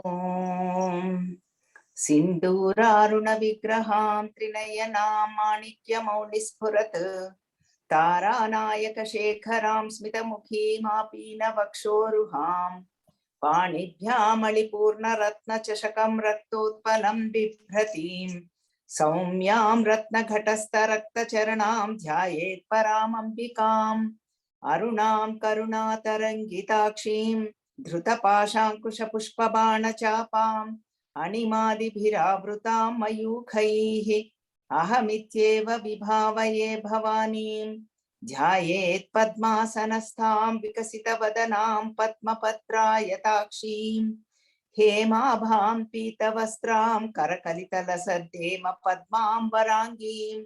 Om Sinduraruna Vigraham Trinayana Manikya Taranayaka Shekharam Smitamukhim Apina Vakshoruham Panibhyam Alipurna Ratna Chashakam Raktotpalam Bibhratim Saumyam Ratna Ghatasta Rakta Charanam Dhyayet Paramambikam Arunam Karuna Tarangitakshim Dhrutapashankusha Pushpabana Chapam Animadibhiravrutam Mayukhaihi Ahamityeva Vibhavaye Bhavanim Dhyayet Padmasanastham Vikasitavadanam Padmapatrayataakshim Hemabham Pitavastram Karakalitalasadhema Padmam Varangim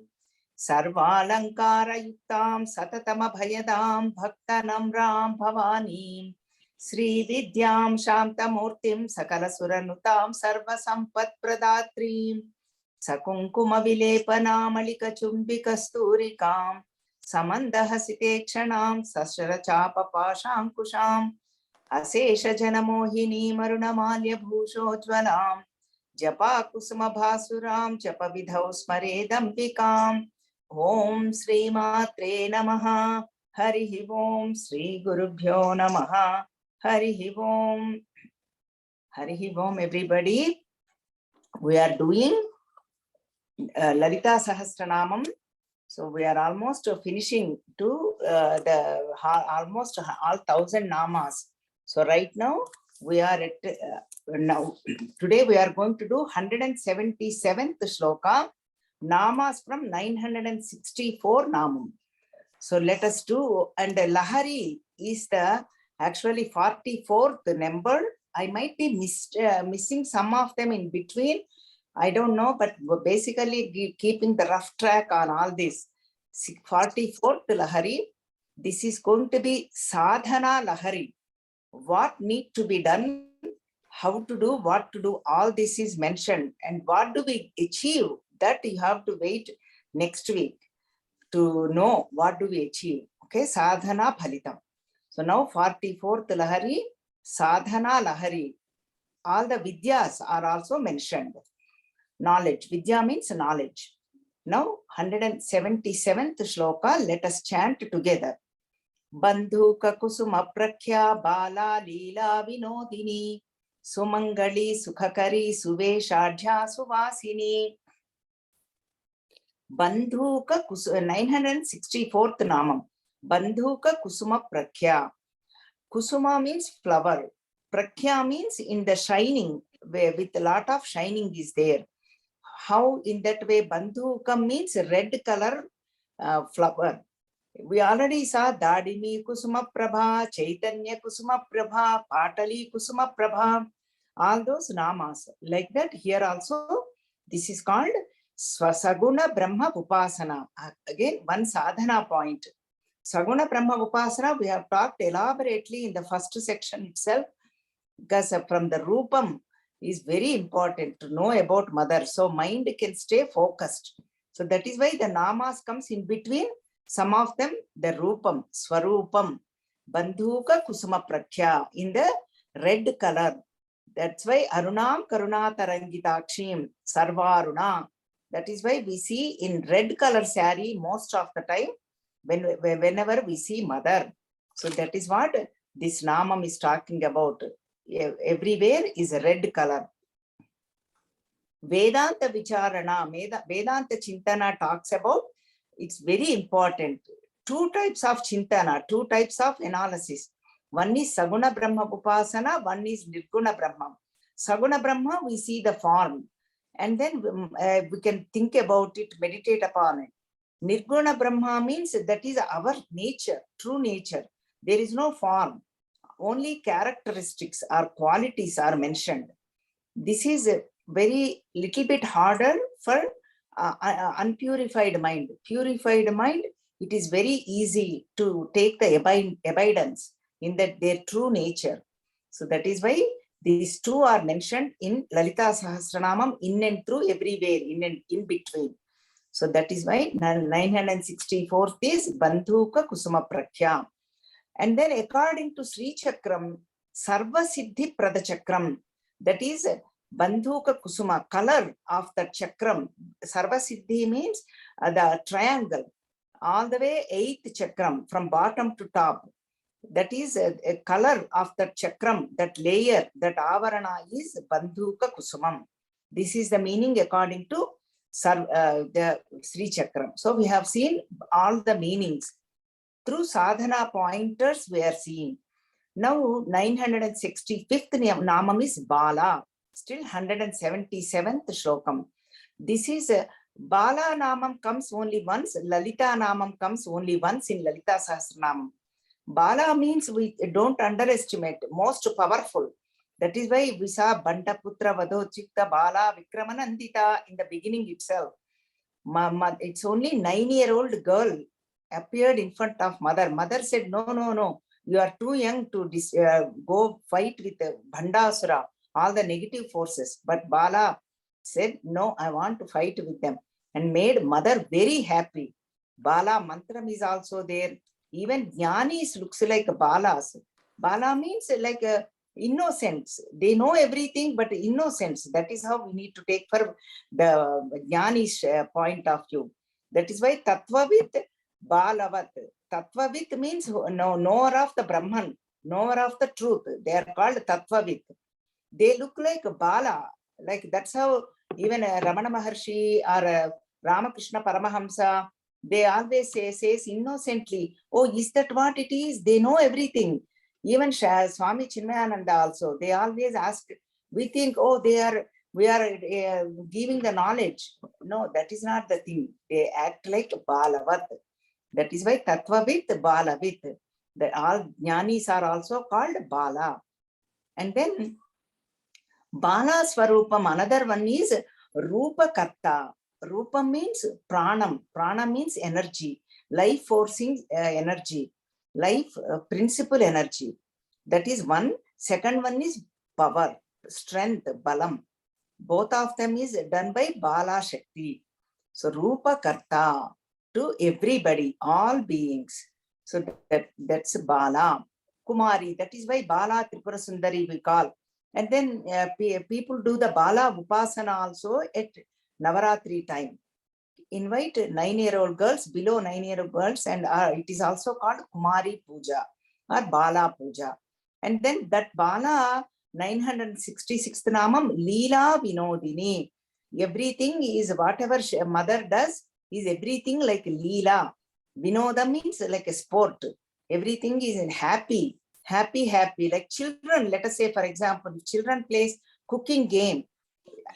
Sarvalankara Yuktam Satatamabhayadam Bhaktanamram Bhavanim Sri Vidyam Shantamurtim Sakarasuranutam Sarvasampat Pradatrim Sakunkuma Vilepanam Chumbikasturikam Samandahasitekshanam Sasharachapa Pashankusham Asesha Janamohini Marunamalya Bhushojvalam Japa Kusuma Bhasuram Japa Vidhau Smaredambikam Om Sri Matre Namaha Harihi Om Sri Gurubhyo Namaha Harihi Om. Harihi Om, everybody. We are doing Lalita Sahasranamam. So we are almost finishing to almost all 1,000 namas. So right now we are at today we are going to do 177th shloka, namas from 964 namam. So let us do, and Lahari is the actually 44th number. I might be missing some of them in between. I don't know, but basically keeping the rough track on all this. 44th Lahari. This is going to be Sadhana Lahari. What need to be done, how to do, what to do, all this is mentioned. And what do we achieve, that you have to wait next week to know what do we achieve. Okay, Sadhana Phalitam. So now 44th Lahari, Sadhana Lahari. All the Vidyas are also mentioned. Knowledge. Vidya means knowledge. Now 177th shloka, let us chant together. Bandhuka kusuma prakhya bala leela vinodini sumangali sukhakari suveshadhya suvasini. Bandhuka kusuma, 964th namam. Bandhuka kusuma prakhya. Kusuma means flower. Prakhya means in the shining, with a lot of shining is there. How in that way? Bandhuka means red color flower. We already saw Dadimi Kusuma Prabha, Chaitanya Kusuma Prabha, Patali Kusuma Prabha, all those namas. Like that, here also, this is called Swasaguna Brahma Upasana. Again, one sadhana point. Saguna Brahma Upasana, we have talked elaborately in the first section itself, because from the Rupam is very important to know about mother. So mind can stay focused. So that is why the namas comes in between. Some of them, the Rupam, Swarupam, Bandhuka Kusuma Prakhya in the red color. That's why Arunam Karuna Tarangitakshim, Sarvaruna. That is why we see in red color saree most of the time whenever we see mother. So that is what this namam is talking about. Everywhere is a red color. Vedanta Vicharana, Vedanta Chintana talks about, it's very important. Two types of Chintana, two types of analysis. One is Saguna Brahma Upasana, one is Nirguna Brahma. Saguna Brahma, we see the form. And then we can think about it, meditate upon it. Nirguna Brahma means that is our nature, true nature. There is no form. Only characteristics or qualities are mentioned. This is a very little bit harder for unpurified mind. Purified mind, it is very easy to take the abidance in that their true nature. So that is why these two are mentioned in Lalita Sahasranamam, in and through, everywhere, in and in between. So that is why 964th is Bandhuka Kusuma Prakhya. And then according to Sri Chakram, Sarva Siddhi Prada Chakram, That is Bandhuka Kusuma, color of the chakram. Sarva Siddhi means the triangle, all the way 8th chakram from bottom to top. That is a color of the chakram, that layer, that avarana is Bandhuka Kusumam. This is the meaning according to the Sri Chakram. So we have seen all the meanings. Through sadhana pointers we are seeing. Now 965th namam is Bala, still 177th shlokam. This is Bala namam comes only once, Lalita namam comes only once in Lalita Sahasranamam. Bala means we don't underestimate, most powerful. That is why we saw Bandaputra Vadochikta Bala Vikramanandita in the beginning itself. It's only 9-year-old girl appeared in front of mother. Mother said, no, you are too young to go fight with Bhandasura, all the negative forces. But Bala said, no, I want to fight with them, and made mother very happy. Bala mantram is also there. Even Jnanis looks like Balas. Bala means like innocence. They know everything, but innocence. That is how we need to take for the Jnani's point of view. That is why Tattvavit Balavat. Tattvavit means knower of the Brahman, knower of the truth. They are called Tattvavit. They look like Bala. Like that's how even Ramana Maharshi or Ramakrishna Paramahamsa, they always says innocently, oh, is that what it is? They know everything. Even Swami Chinmayananda also, they always ask, we think, oh, we are giving the knowledge. No, that is not the thing. They act like Balavat. That is why Tattvavit, Balavit. All Jnanis are also called Bala. And then Bala Swarupam, another one is Rupa Karta. Rupa means pranam. Prana means energy, life forcing energy, life principle energy. That is one. Second one is power, strength, balam. Both of them is done by Bala Shakti. So Rupa Karta, to everybody, all beings. So that's Bala. Kumari, that is why Bala Tripura Sundari we call. And then people do the Bala Upasana also at Navaratri time. Invite 9-year-old girls, below 9-year-old girls, and it is also called Kumari Puja or Bala Puja. And then that Bala 966th Namam, Leela Vinodini. Everything is whatever mother does is everything like Leela. Vinoda means like a sport. Everything is in happy. Like children, let us say, for example, if children plays cooking game,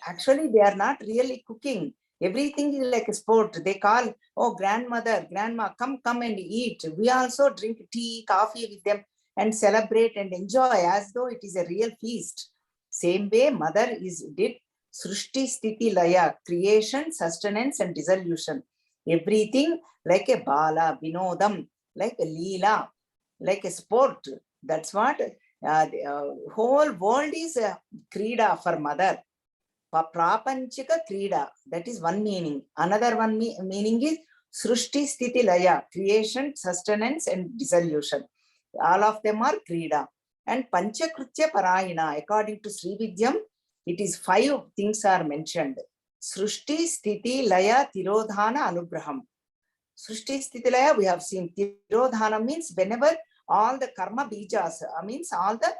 actually they are not really cooking. Everything is like a sport. They call, oh, grandmother, grandma, come and eat. We also drink tea, coffee with them and celebrate and enjoy as though it is a real feast. Same way mother did Srushti Sthiti Laya, creation, sustenance and dissolution. Everything like a Bala, Vinodam, like a Leela, like a sport. That's what the whole world is a Krida for mother. Prapanchika Krida, that is one meaning. Another one meaning is Srushti Sthiti Laya, creation, sustenance and dissolution. All of them are Krida. And Panchakritya Parayana, according to Sri Vidyam, it is 5 things are mentioned. Srushti Sthiti Laya Tirodhana Anugraham. Srushti Sthiti Laya we have seen. Tirodhana means whenever all the karma bijas, means all the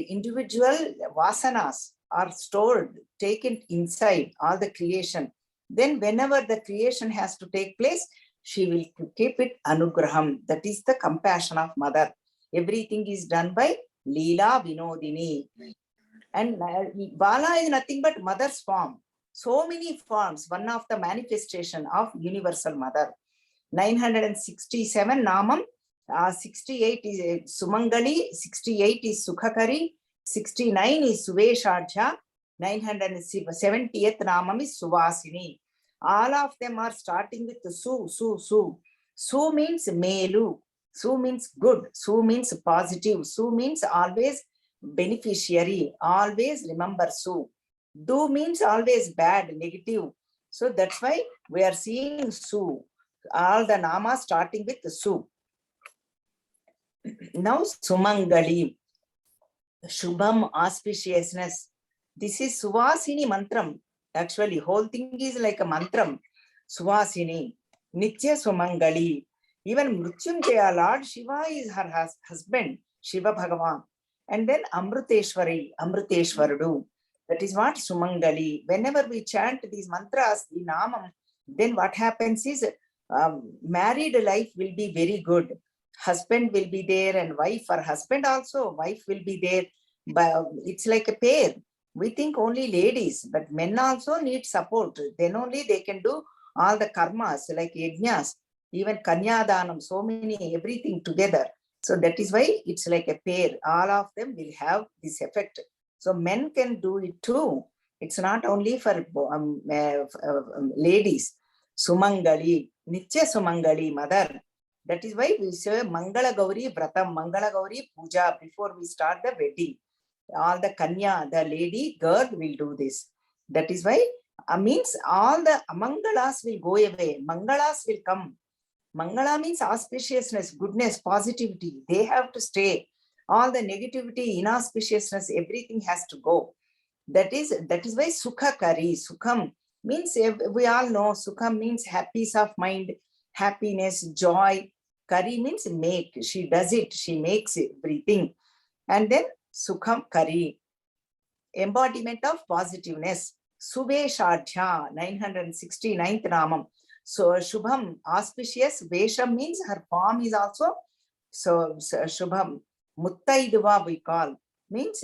individual vasanas are stored, taken inside all the creation. Then whenever the creation has to take place, she will keep it anugraham. That is the compassion of mother. Everything is done by Leela Vinodini. And Bala is nothing but mother's form. So many forms, one of the manifestation of universal mother. 967 Namam, 68 is Sumangali, 68 is Sukhakari, 69 is Suveshadja, 970th Namam is Suvasini. All of them are starting with Su. Su means Melu. Su means good. Su means positive. Su means always beneficiary. Always remember Su. Du means always bad, negative. So that's why we are seeing Su. All the namas starting with Su. Now Sumangali. Shubham, auspiciousness. This is Suvasini mantram. Actually, whole thing is like a mantram. Suvasini, Nitya Sumangali. Even Mrutyunjaya, Lord Shiva is her husband, Shiva Bhagavan. And then Amruteshwari, Amruteshwarudu. That is what Sumangali. Whenever we chant these mantras, the Namam, then what happens is married life will be very good. Husband will be there and wife, or husband also, wife will be there. But it's like a pair. We think only ladies, but men also need support. Then only they can do all the karmas like yajnas, even kanyadanam, so many, everything together. So that is why it's like a pair. All of them will have this effect. So men can do it too. It's not only for ladies. Sumangali, Nitya Sumangali, mother. That is why we say Mangala Gauri Vratam, Mangala Gauri Puja before we start the wedding. All the Kanya, the lady, girl will do this. That is why, means all the Amangalas will go away. Mangalas will come. Mangala means auspiciousness, goodness, positivity. They have to stay. All the negativity, inauspiciousness, everything has to go. That is why Sukha Kari, Sukham means, we all know Sukham means peace of mind, happiness, joy. Kari means make. She does it. She makes everything. And then Sukham Kari, embodiment of positiveness. Subeshadhya, 969th Namam. So Shubham, auspicious. Vesham means her form is also. So Shubham, Muttaiduva we call. Means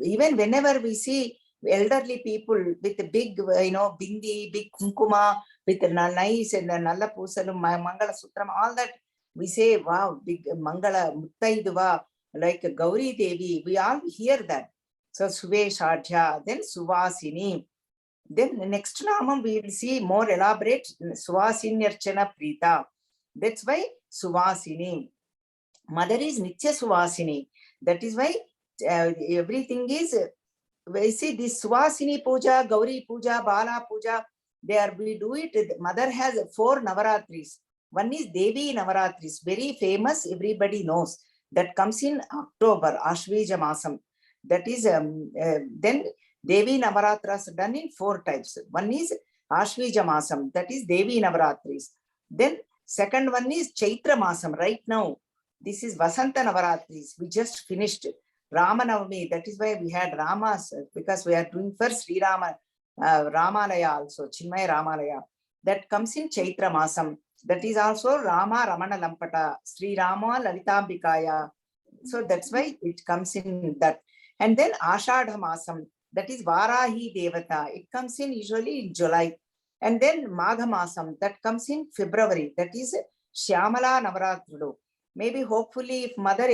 even whenever we see elderly people with a big, bindi, big kumkuma, with a nice and nalla pusalum, Mangala Sutram, all that, we say, wow, big Mangala, Muttaiduva, like Gauri Devi, we all hear that. So Suveshadhya, then Suvasini. Then the next Namam we will see more elaborate, Suvasinyarchana Prita. That's why Suvasini. Mother is Nitya Suvasini. That is why everything is, we see this Suvasini Puja, Gauri Puja, Bala Puja, we do it. Mother has 4 Navaratris. One is Devi Navaratris, very famous, everybody knows. That comes in October, Ashvija Masam. That is, then Devi Navaratras done in 4 types. One is Ashvija Masam, that is Devi Navaratris. Then second one is Chaitra Masam, right now. This is Vasanta Navaratris. We just finished Rama Navami. That is why we had Ramas, because we are doing first Sri Rama, Ramalaya also, Chinmaya Ramalaya. That comes in Chaitra Masam. That is also Rama Ramana Lampata, Sri Rama Lalitambikaya. So that's why it comes in that. And then Ashadha Masam, that is Varahi Devata. It comes in usually in July. And then Magha Masam, that comes in February. That is Shyamala Navaratrudu. Maybe hopefully if mother,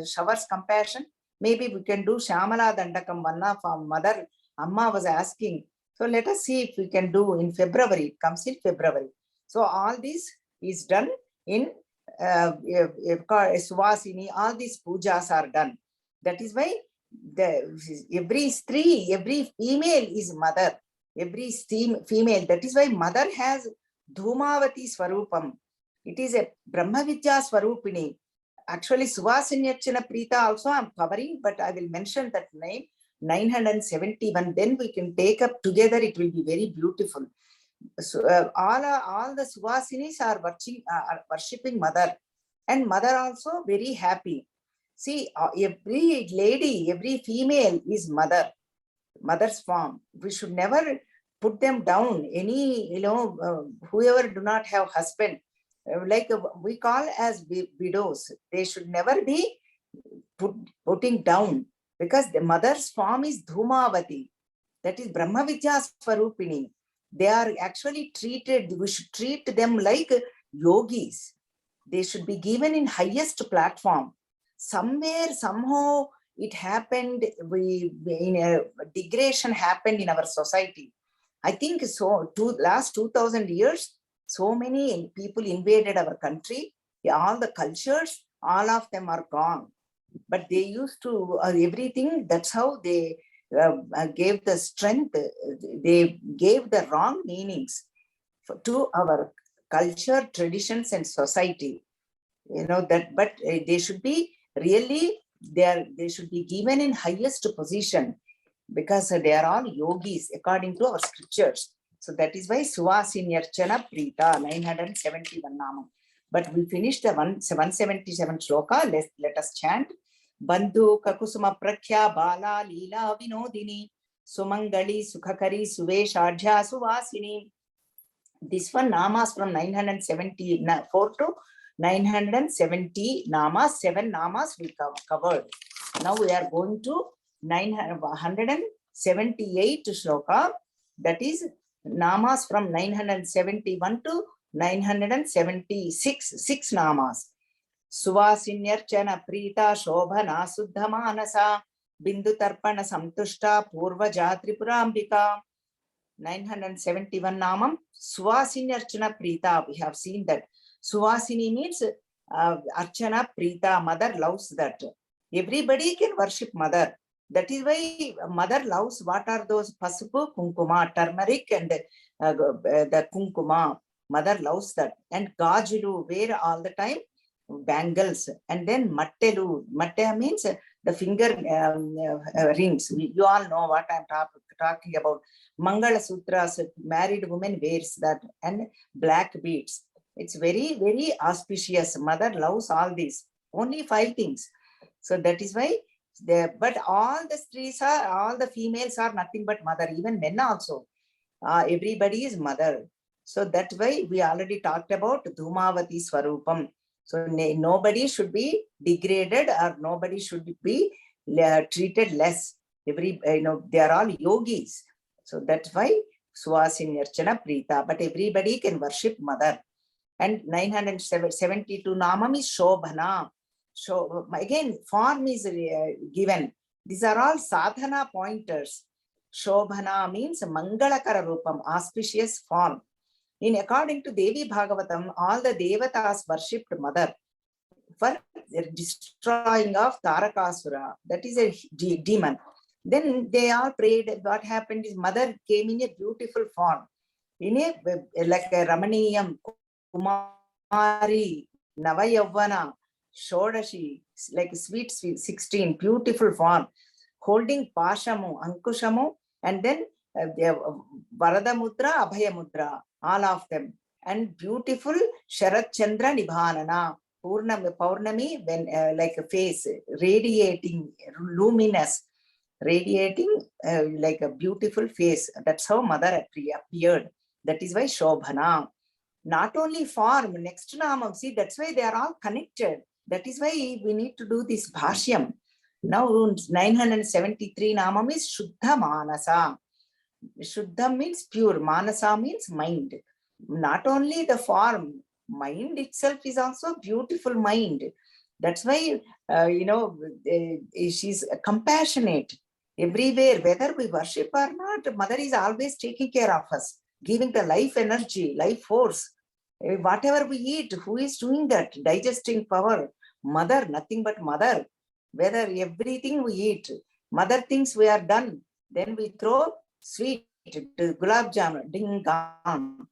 showers compassion, maybe we can do Shyamala Dandakam Vanna for mother. Amma was asking. So let us see if we can do in February. It comes in February. So all this is done in Suvasini. All these pujas are done. That is why every stree, every female is mother. Every female. That is why mother has Dhumavati Swarupam. It is a Brahma Vidya Swarupini. Actually, Suvasinyarchana Prita also I'm covering, but I will mention that name, 971. Then we can take up together. It will be very beautiful. So all the Suvasinis are worshipping mother, and mother also very happy. See, every lady, every female is mother, mother's form. We should never put them down. Any, whoever do not have husband, like we call as widows, they should never be putting down, because the mother's form is Dhumavati. That is Brahma Vidya Swarupini. They are actually treated, we should treat them like yogis. They should be given in highest platform. Somewhere, somehow it happened, in a degradation happened in our society. I think so, last 2000 years, so many people invaded our country. All the cultures, all of them are gone. But they used to, everything, that's how they gave the strength. They gave the wrong meanings to our culture, traditions, and society. But they should be really they should be given in highest position, because they are all yogis according to our scriptures. So that is why Suvasinyarchana Prita, 971 Namam. But we finished the 177 shloka. Let us chant. Bandhu Kakusuma Prakhya Bala Leela Vinodini Sumangali Sukhakari Suveshadhya Suvasini. This one namas from 974 to 970 namas. 7 namas we covered. Now we are going to 978 shloka. That is namas from 971 to 976. 6 namas. Suvasinyarchana Prita Shobhana Suddha Manasa Bindu Tarpana Samtushta Purva Jatripurambika. 971 namam. Suvasinyarchana Prita. We have seen that Suvasini means Archana Prita. Mother loves that. Everybody can worship mother. That is why mother loves. What are those? Pasupu, kunkuma, turmeric, and the kunkuma. Mother loves that. And gajulu, wear all the time bangles. And then mattelu. Matte means the finger rings. You all know what I'm talking about. Mangala Sutras, married woman wears that, and black beads. It's very, very auspicious. Mother loves all these. Only 5 things. So that is why, but all the females are nothing but mother. Even men also. Everybody is mother. So that's why we already talked about Dhumavati Swarupam. So nobody should be degraded, or nobody should be treated less. They are all yogis. So that's why Suvasinyarchana Prita. But everybody can worship mother. And 972 namam is Shobhana. So again, form is given. These are all sadhana pointers. Shobhana means Mangalakara Rupam, auspicious form. In according to Devi Bhagavatam, all the devatas worshipped mother for destroying of Tarakasura. That is a demon. Then they all prayed. What happened is mother came in a beautiful form, in a like a Ramaniyam, Kumari, Navayavana, Shodashi, like sweet 16, beautiful form, holding Pashamu, Ankushamu, and then Varada Mudra, Abhaya Mudra, all of them, and beautiful Sharat Chandra Nibhanana, Purnami, when like a face, radiating, luminous, radiating like a beautiful face. That's how mother appeared. That is why Shobhana. Not only form, next namam, see, that's why they are all connected. That is why we need to do this bhashyam. Now 973 namam is Shuddha Manasa. Shuddha means pure, Manasa means mind. Not only the form, mind itself is also beautiful mind. That's why, she's compassionate everywhere, whether we worship or not. Mother is always taking care of us, giving the life energy, life force. Whatever we eat, who is doing that? Digesting power. Mother, nothing but mother. Whether everything we eat, mother thinks we are done. Then we throw sweet, gulab jamun, ding, gone.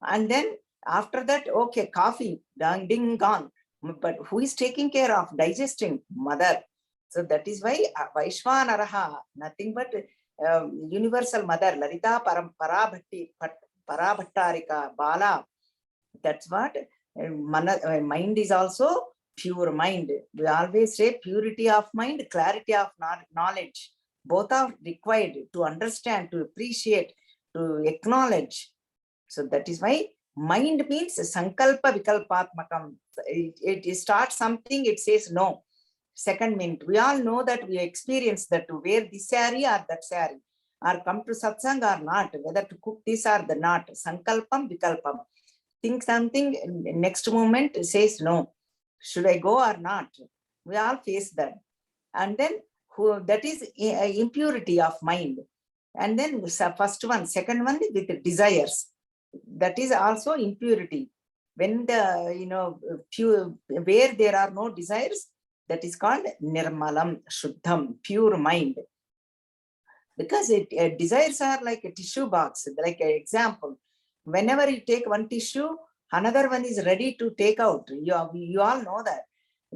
And then after that, okay, coffee, ding, gone. But who is taking care of digesting? Mother. So that is why Vaishwanaraha, nothing but universal mother, Lalita Parabhattarika, Bala. That's what mind is also pure mind. We always say purity of mind, clarity of knowledge. Both are required to understand, to appreciate, to acknowledge. So that is why mind means sankalpa vikalpatmakam. It starts something, it says no. Second minute, we all know that we experience that to wear this saree or that saree, or come to satsang or not, whether to cook this or the not. Sankalpam vikalpam. Think something, next moment says no. Should I go or not? We all face that. And then that is impurity of mind. And then first one, second one with desires. That is also impurity. When pure, where there are no desires, that is called nirmalam, shuddham, pure mind. Because desires are like a tissue box, like an example. Whenever you take one tissue, another one is ready to take out. You all know that.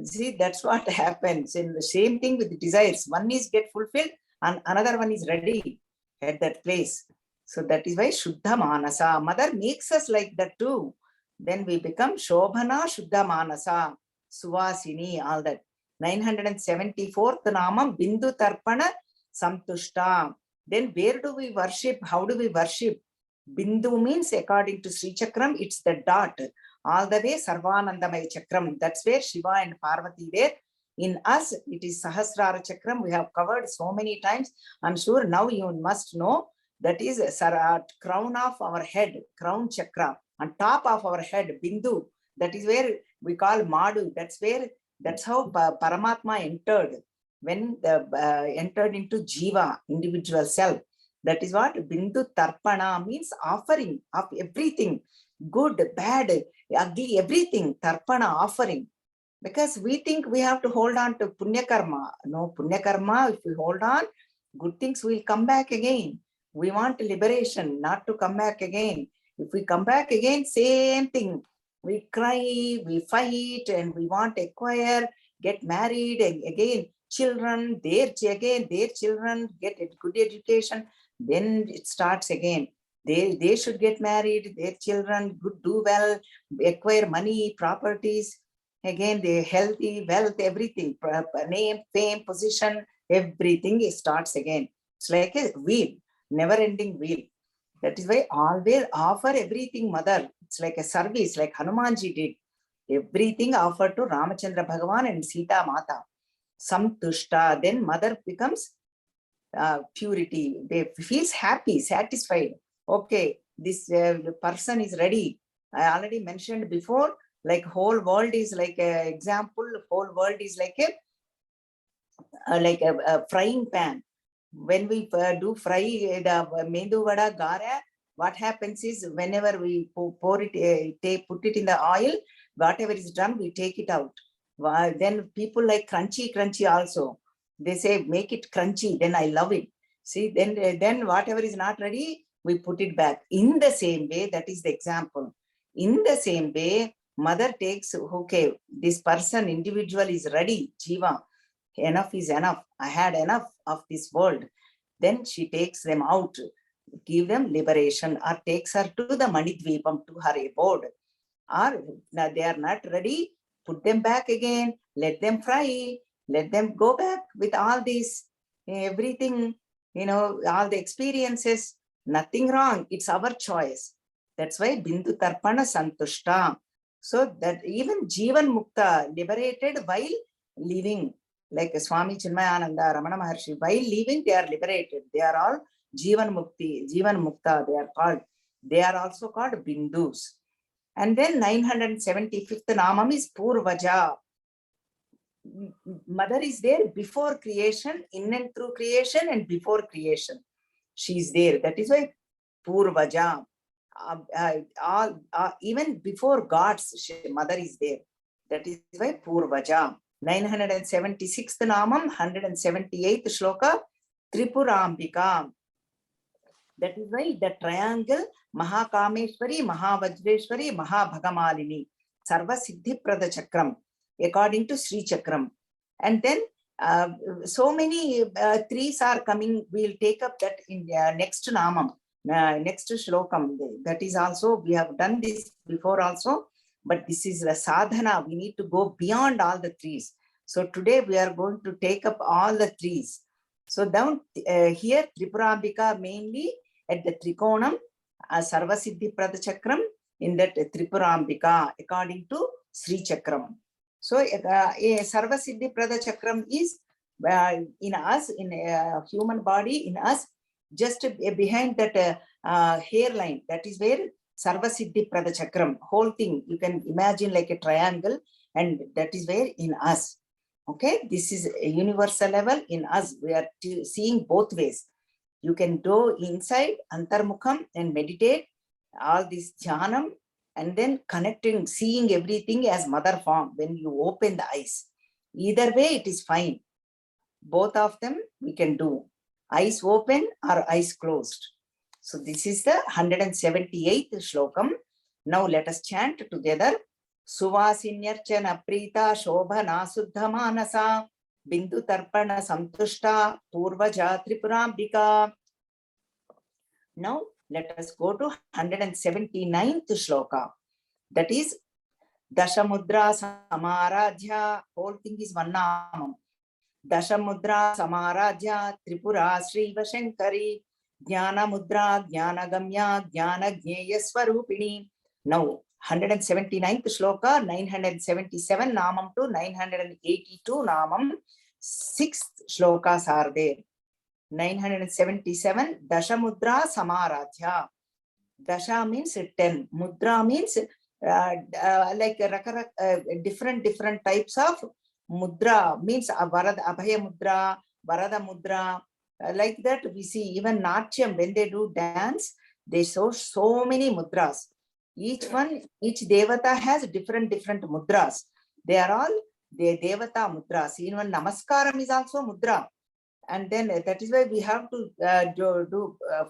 See, that's what happens. In the same thing with desires. One is get fulfilled and another one is ready at that place. So that is why Shuddha Manasa. Mother makes us like that too. Then we become Shobhana Shuddha Manasa, Suvasini, all that. 974th Namam Bindu Tarpana Samtushta. Then where do we worship? How do we worship? Bindu means, according to Sri Chakram, it's the dot. All the way Sarvanandamaya Chakram. That's where Shiva and Parvati there. In us, it is Sahasrara Chakram. We have covered so many times. I'm sure now you must know that is a crown of our head, crown chakra. On top of our head, Bindu. That is where we call Madu. That's how Paramatma entered. When entered into Jiva, individual self. That is what Bindu Tarpana means, offering of everything, good, bad, ugly, everything, Tarpana, offering. Because we think we have to hold on to Punya Karma. No, Punya Karma, if we hold on, good things will come back again. We want liberation, not to come back again. If we come back again, same thing. We cry, we fight, and we want to acquire, get married, and again, children, their children get a good education. Then it starts again. They should get married, their children good, do well, acquire money, properties. Again, they healthy, wealth, everything, name, fame, position, everything starts again. It's like a wheel, never-ending wheel. That is why always offer everything, mother. It's like a service, like Hanumanji did. Everything offered to Ramachandra Bhagavan and Sita Mata. Samtushta, then mother becomes purity. They feels happy, satisfied. Okay, this person is ready. I already mentioned before, like whole world is like an example. Whole world is like a frying pan. When we do fry the mendu vada gara, what happens is whenever we pour it, put it in the oil, whatever is done, we take it out. Then people like crunchy also. They say, make it crunchy, then I love it. See, then whatever is not ready, we put it back. In the same way, that is the example. In the same way, mother takes, okay, this person, individual is ready, Jiva. Enough is enough. I had enough of this world. Then she takes them out, give them liberation, or takes her to the Manidvipam, to her abode. Or they are not ready, put them back again, let them fry, let them go back with all this, everything, all the experiences, nothing wrong. It's our choice. That's why Bindu Tarpana Santushta. So that even Jivan Mukta, liberated while living, like Swami Chinmayananda, Ramana Maharshi, while living, they are liberated. They are all Jivan Mukta, they are called. They are also called Bindus. And then 975th Namam is Purvaja. Mother is there before creation, in and through creation, and before creation. She is there. That is why Purvaja. Even before gods, mother is there. That is why Purvaja. 976th Namam, 178th Shloka, Tripurambika. That is why the triangle Mahakameshwari, Mahavajreshwari, Mahabhagamalini, Sarva Siddhi Prada Chakram, according to Sri Chakram. And then so many trees are coming. We'll take up that in next Namam, next Shlokam. That is also, we have done this before also, but this is a sadhana. We need to go beyond all the trees. So today we are going to take up all the trees. So down here, Tripurambika mainly at the Trikonam, Sarva Siddhi Prada Chakram, in that Tripurambika, according to Sri Chakram. So Sarva Siddhi Prada Chakram is in us, in a human body, in us, just behind that hairline. That is where Sarva Siddhi Prada Chakram, whole thing, you can imagine like a triangle, and that is where in us. Okay, this is a universal level in us. We are seeing both ways. You can go inside, Antarmukham, and meditate, all this jhanam, and then connecting, seeing everything as mother form when you open the eyes. Either way, it is fine. Both of them we can do. Eyes open or eyes closed. So this is the 178th Shlokam. Now let us chant together. Suvasinyarchana Prita Shobhana Suddha Manasa Bindu Tarpana Santushta Purvaja Tripurambika. Now let us go to 179th shloka. That is Dashamudra Samaradhya. Whole thing is one namam. Dashamudra Samaradhya Tripura Sri Vashankari Jnana Mudra Jnana Gamya Jnana Jneya Swarupini. Now 179th shloka, 977 namam to 982 namam. 6 shlokas are there. 977 Dashamudra Samaradhya. Dasha means 10. Mudra means like different types of mudra. Means Varada, Abhaya Mudra, Varada Mudra. Like that we see even Natyam, when they do dance, they show so many mudras. Each Devata has different mudras. They are all the Devata mudras. Even Namaskaram is also mudra. And then that is why we have to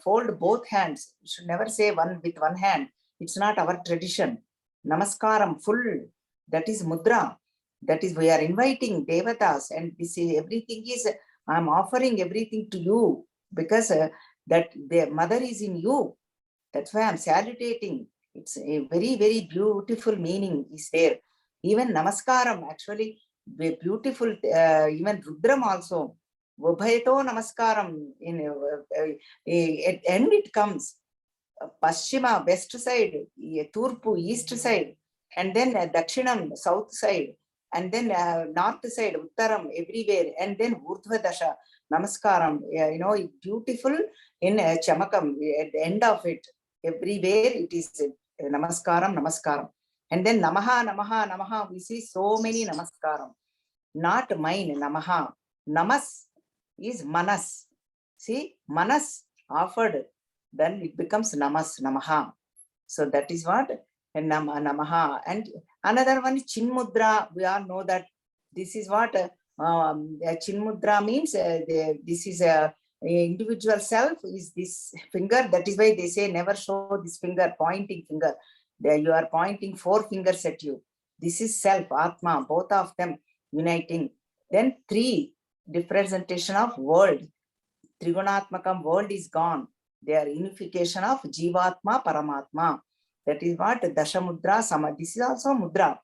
fold both hands. We should never say one with one hand. It's not our tradition. Namaskaram full, that is mudra. That is, we are inviting devatas, and this is everything is, I'm offering everything to you because that the mother is in you. That's why I'm salutating. It's a very beautiful meaning is there. Even Namaskaram, actually beautiful. Even Rudram also. Vabhayato Namaskaram. At end it comes. Paschima, west side, Turpu, east side, and then Dakshinam, south side, and then north side, Uttaram, everywhere, and then Urdhva Dasha, Namaskaram, beautiful in Chamakam, at the end of it, everywhere it is Namaskaram. And then Namaha, we see so many Namaskaram. Not mine, Namaha. Namas is Manas. See, Manas offered, then it becomes Namaha. So that is what Namaha. And another one is Chinmudra. We all know that this is what Chinmudra means. This is a individual self is this finger. That is why they say never show this finger, pointing finger. There you are pointing 4 fingers at you. This is self, Atma, both of them uniting. Then 3 representation of world. Trigunatmakam, world is gone. They are unification of Jivatma, Paramatma. That is what Dashamudra Sama. This is also Mudra.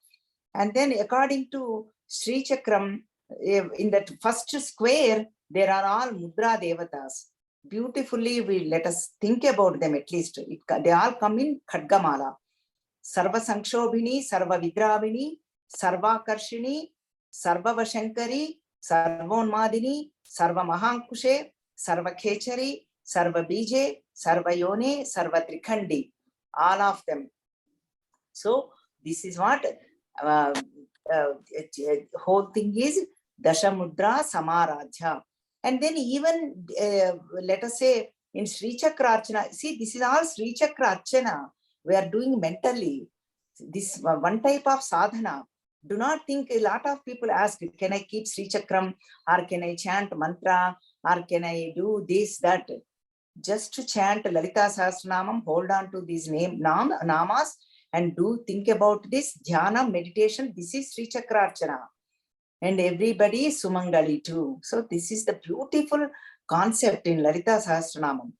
And then according to Sri Chakram, in that first square, there are all Mudra Devatas. Beautifully, let us think about them at least. They all come in Khadgamala. Sarva Sankshobhini, Sarva Vidravini, Sarva Karshini, Sarva Vashankari, Sarvonmadini, Sarva Mahankushe, Sarva Khechari, Sarva Bije, Sarva Yone, Sarva Trikhandi, all of them. So this is what whole thing is Dashamudra Samaradhya. And then even let us say in Sri Chakra Archana, see, this is all Sri Chakra Archana we are doing mentally. This one type of sadhana. Do not think, a lot of people ask, can I keep Sri Chakram, or can I chant mantra, or can I do this, that? Just to chant Lalita Sahasranamam, hold on to these namas, and do think about this dhyana meditation. This is Sri Chakra Archana. And everybody is Sumangali too. So this is the beautiful concept in Lalita Sahasranamam.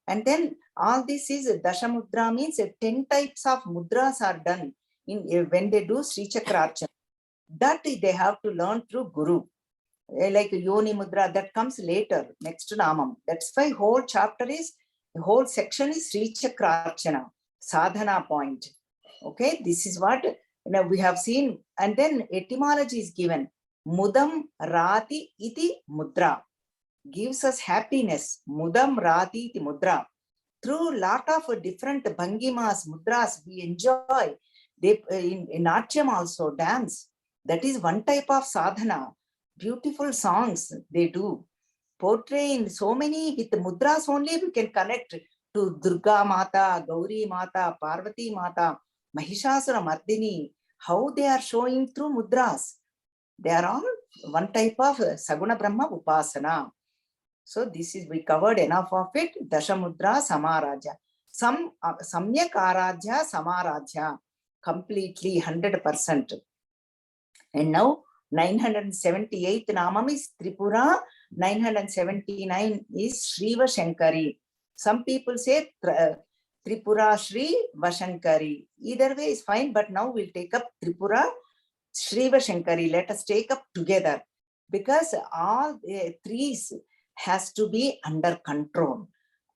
And then all this is Dashamudra means 10 types of mudras are done when they do Sri Chakra Archana. That they have to learn through Guru. Like Yoni Mudra, that comes later, next to Namam. That's why whole chapter is, the whole section is Sri Chakra Archana, sadhana point. Okay, this is what we have seen. And then etymology is given. Mudam Rati iti Mudra. Gives us happiness. Mudam Rati iti Mudra. Through lot of different bhangimas, mudras, we enjoy. They in Natyam also, dance. That is one type of sadhana. Beautiful songs they do. Portray in so many, with the mudras only we can connect to Durga Mata, Gauri Mata, Parvati Mata, Mahishasura Mardini. How they are showing through mudras. They are all one type of Saguna Brahma Upasana. So this is, we covered enough of it. Dashamudra Samaradhya. Samyak Aradhya Samaradhya. completely 100%. And now 978th Namam is Tripura, 979 is Shriva Shankari. Some people say Tripura Shri Vashankari. Either way is fine, but now we'll take up Tripura Shriva Shankari. Let us take up together, because all three has to be under control.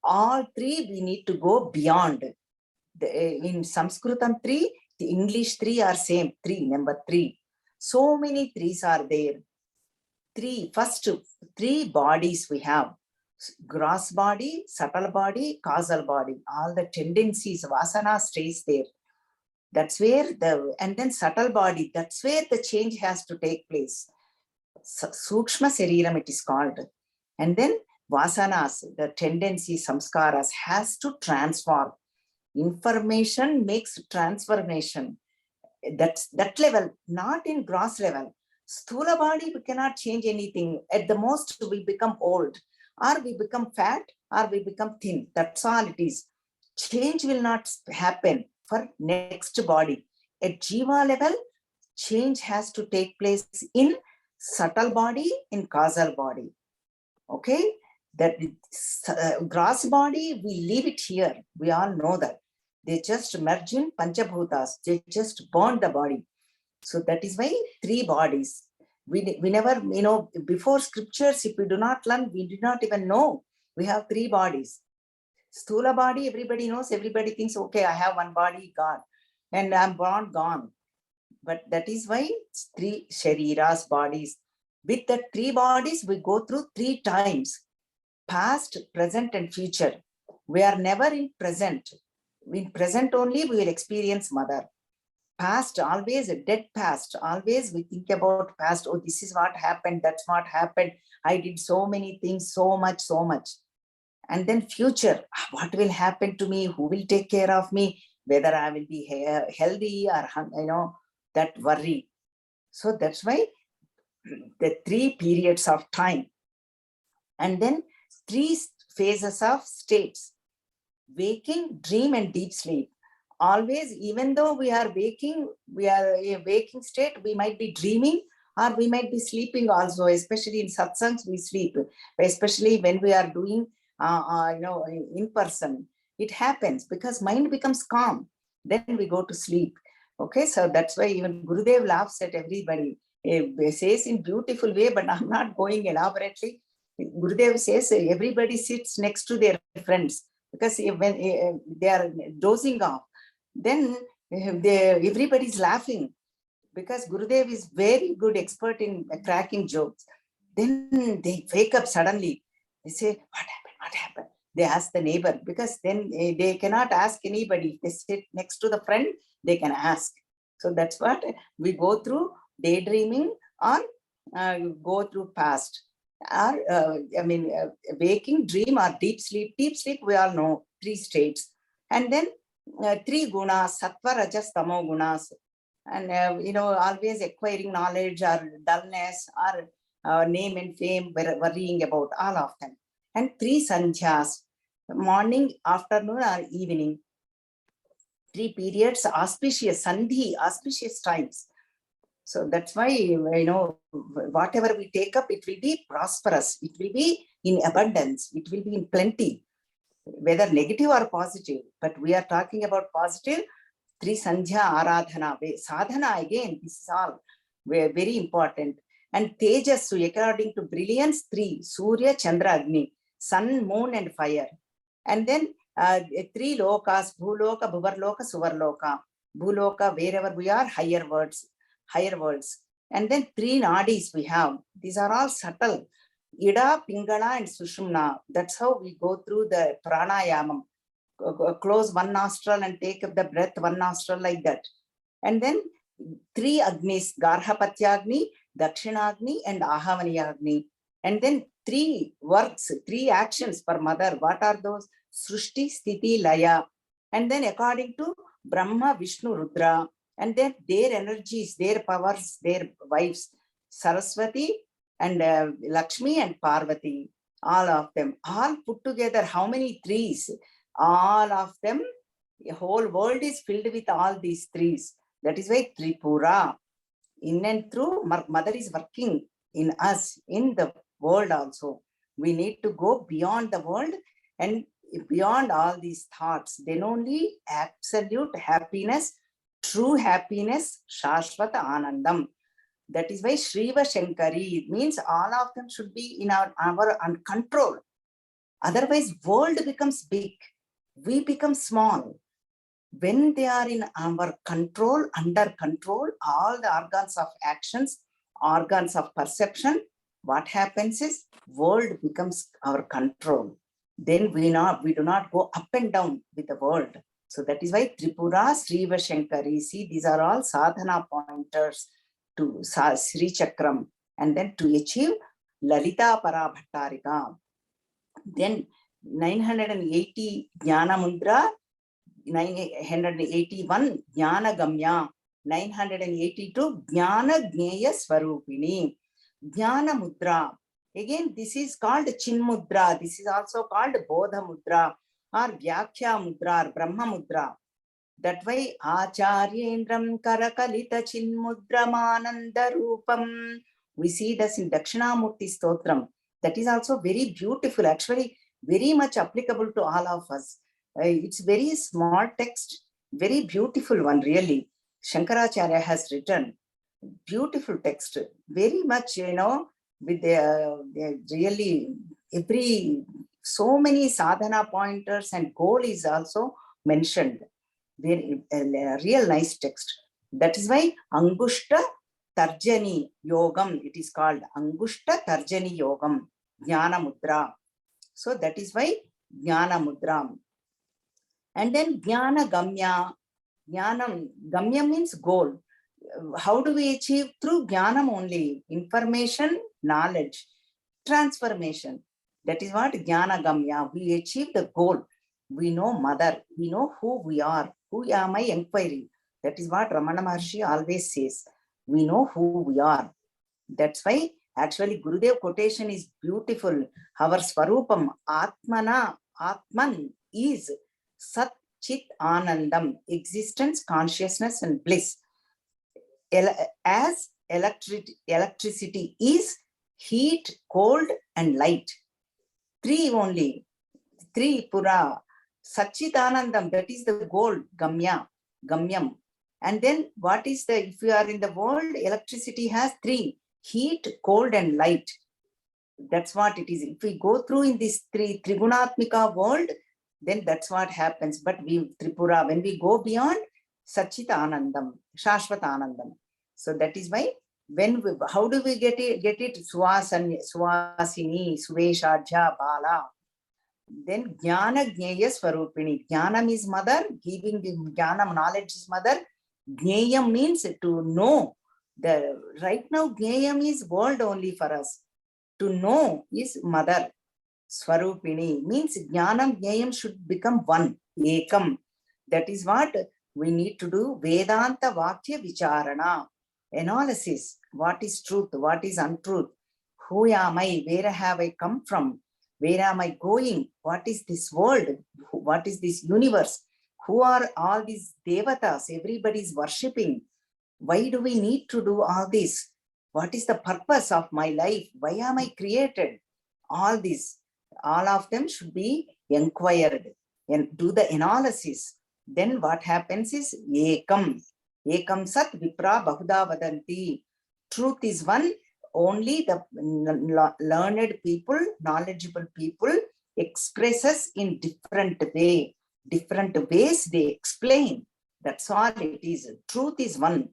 All three we need to go beyond. In Sanskritam 3, the English 3 are same, 3, number 3. So many threes are there. First three bodies we have: gross body, subtle body, causal body. All the tendencies, vasana stays there. That's where and then subtle body, that's where the change has to take place. Sukshma Sariram it is called. And then vasanas, the tendencies, samskaras has to transform. Information makes transformation. That's that level, not in gross level. Sthula body, we cannot change anything. At the most, we become old, or we become fat, or we become thin. That's all it is. Change will not happen for next body. At Jiva level, change has to take place in subtle body, in causal body. Okay? That gross body, we leave it here. We all know that. They just merge in Panchabhutas. They just burn the body. So that is why three bodies. We never, before scriptures, if we do not learn, we do not even know we have three bodies. Sthula body, everybody knows, everybody thinks, okay, I have one body, God, and I'm born, gone. But that is why three shariras, bodies. With the three bodies, we go through 3 times: past, present, and future. We are never in present. In present only we will experience mother. Past, always a dead past. Always we think about past. Oh, this is what happened. That's what happened. I did so many things, so much, so much. And then future, what will happen to me? Who will take care of me? Whether I will be healthy or, that worry. So that's why the 3 periods of time. And then 3 phases of states: waking, dream, and deep sleep. Always, even though we are waking, we are a waking state, we might be dreaming, or we might be sleeping also. Especially in satsangs, we sleep. Especially when we are doing, in person, it happens because mind becomes calm. Then we go to sleep. Okay, so that's why even Gurudev laughs at everybody. He says in beautiful way, but I'm not going elaborately. Gurudev says everybody sits next to their friends, because when they are dozing off, then everybody is laughing, because Gurudev is very good expert in cracking jokes. Then they wake up suddenly. They say, what happened? What happened? They ask the neighbor, because then they cannot ask anybody. If they sit next to the friend, they can ask. So that's what we go through: daydreaming, or go through past, or waking, dream, or deep sleep. Deep sleep, we all know 3 states. And then 3 gunas: sattva, rajas, tamo gunas. And always acquiring knowledge, or dullness, or name and fame, worrying about all of them. And 3 sandhyas: morning, afternoon, or evening. 3 periods, auspicious sandhi, auspicious times. So that's why, whatever we take up, it will be prosperous. It will be in abundance. It will be in plenty, whether negative or positive. But we are talking about positive. 3 sandhya aradhana, sadhana again, this is all very important. And tejas, according to brilliance, 3: Surya, Chandra, Agni, sun, moon, and fire. And then 3 lokas: bhuloka, bhuvarloka, suvarloka. Bhuloka, wherever we are, higher worlds. And then 3 nadis we have. These are all subtle: Ida, Pingala, and Sushumna. That's how we go through the pranayamam. Close one nostril and take up the breath, one nostril, like that. And then 3 Agnis: Garhapatyagni, Dakshinagni, and Ahavanyagni. And then 3 works, 3 actions for mother. What are those? Srushti, Sthiti, Laya. And then according to Brahma, Vishnu, Rudra. And then their energies, their powers, their wives: Saraswati, and Lakshmi, and Parvati. All of them, all put together. How many 3s? All of them. The whole world is filled with all these 3s. That is why Tripura, in and through, Mother is working in us, in the world also. We need to go beyond the world and beyond all these thoughts. Then only absolute happiness, true happiness, Shashvata Anandam. That is why Shriva Shankari means all of them should be in our control. Otherwise, world becomes big. We become small. When they are in our control, under control, all the organs of actions, organs of perception, what happens is world becomes our control. Then we do not go up and down with the world. So that is why Tripura, Sriva Shankari, see, these are all sadhana pointers to Sri Chakram, and then to achieve Lalita Parabhattarika. Then 980 Jnana Mudra, 981 Jnana Gamya, 982 Jnana Jnaya Swarupini. Jnana Mudra, again this is called Chin Mudra, this is also called Bodha Mudra or Vyakhya Mudra or Brahma Mudra. That way Acharyendram Karakalita Chin Mudra Mananda Rupam. We see this in Dakshinamurti Stotram. That is also very beautiful, actually very much applicable to all of us. It's very small text, very beautiful one really. Shankaracharya has written beautiful text, very much, with really so many sadhana pointers and goal is also mentioned. Very real nice text. That is why Angushta Tarjani Yogam, it is called Angushta Tarjani Yogam, Jnana Mudra. So that is why Jnana Mudra. And then Jnana Gamya. Jnanam, Gamya means goal. How do we achieve? Through Jnanam only. Information, knowledge, transformation. That is what Jnana Gamya. We achieve the goal. We know Mother. We know who we are. Who am I? Inquiry. That is what Ramana Maharshi always says. We know who we are. That's why actually Gurudev quotation is beautiful. Our Swarupam, Atmana, Atman is Sat Chit Anandam, existence, consciousness and bliss. As electricity is heat, cold and light. Three only. Three Pura. Satchit Anandam, that is the goal, Gamya, Gamyam. And then what is if you are in the world, electricity has three, heat, cold and light. That's what it is. If we go through in this Trigunatmika world, then that's what happens. But Tripura, when we go beyond, Satchit Anandam, Shashvat Anandam. So that is why, how do we get it? Swasini, Suveshadja, Bala. Then Jnana Jnaya Swarupini. Jnanam is mother, giving Jnanam, knowledge is mother. Jnayam means to know. Right now, Jnayam is world only for us. To know is mother. Swarupini means Jnanam, Jnayam should become one. Ekam. That is what we need to do. Vedanta Vakya Vicharana. Analysis. What is truth? What is untruth? Who am I? Where have I come from? Where am I going? What is this world? What is this universe? Who are all these devatas? Everybody is worshipping. Why do we need to do all this? What is the purpose of my life? Why am I created? All this, all of them should be inquired and do the analysis. Then what happens is Ekam. Ekam Sat Vipra Bahuda Vadanti. Truth is one. Only the learned people, knowledgeable people expresses in different way. Different ways they explain. That's all it is. Truth is one.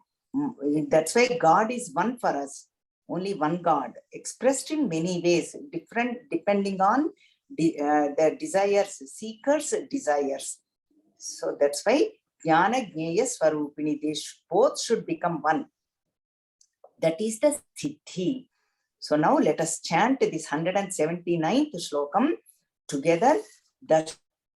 That's why God is one for us. Only one God, expressed in many ways, different depending on the desires, seekers' desires. So that's why Jnana Jnaya Swarupini, they both should become one. That is the Siddhi. So now let us chant this 179th shlokam together. Dasha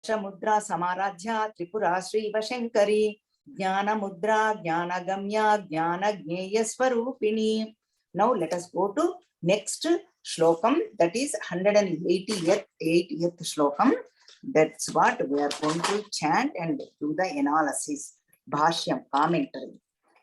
Mudra Samarajya Tripura Sri Vashankari Jnana Mudra Jnana Gamya Jnana Jnaya Swarupini. Now let us go to next shlokam, that is 180th shlokam. That's what we are going to chant and do the analysis. Bhashyam, commentary.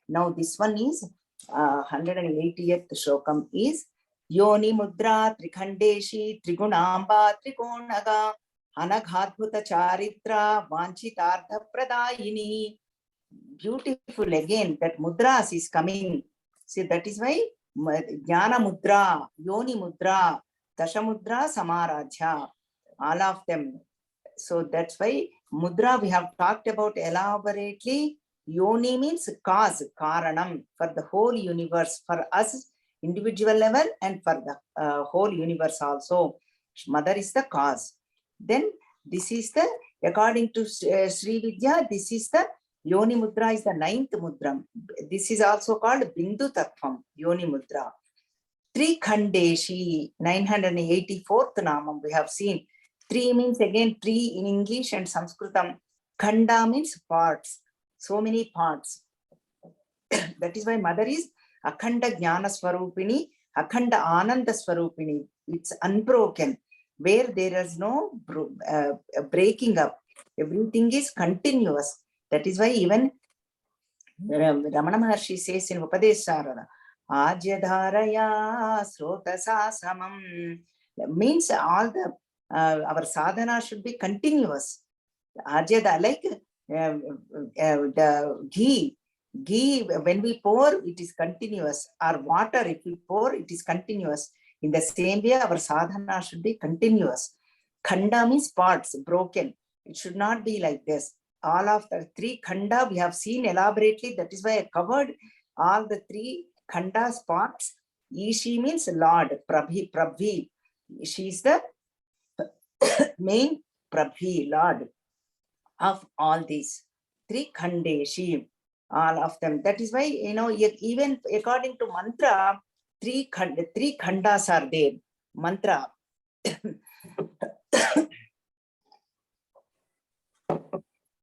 Now this one is 180th shlokam is Yoni mudra trikhandeshi trigunamba trikonaga anaghadbhuta charitra vanchitartha pradayini. Beautiful again, that mudras is coming. See, that is why Jnana mudra, Yoni mudra, Dasha mudra, Samaradhya, all of them. So that's why mudra we have talked about elaborately. Yoni means cause, karanam, for the whole universe, for us individual level and for the whole universe also. Mother is the cause. Then this is the, according to Sri Vidya, this is the Yoni mudra is the 9th mudra. This is also called Bindu Tattvam, Yoni mudra. Trikhandeshi, 984th namam we have seen. Three means again tree in English and Sanskritam. Khanda means parts, so many parts. That is why mother is Akhanda Jnana Swarupini, Akhanda Ananda Swarupini. It's unbroken, where there is no breaking up. Everything is continuous. That is why even Ramana Maharshi says in Upadesharana, Ajyadharaya Srotasa Samam, means all the our sadhana should be continuous. Ajyada, like the ghee, when we pour, it is continuous. Or water, if we pour, it is continuous. In the same way, our sadhana should be continuous. Khanda means parts, broken. It should not be like this. All of the three khanda we have seen elaborately. That is why I covered all the three khandas parts. Ishi means Lord, Prabhi. She is the main Prabhi, Lord of all these. Three khandeshi, all of them. That is why, even according to mantra, three khandas are there. Mantra.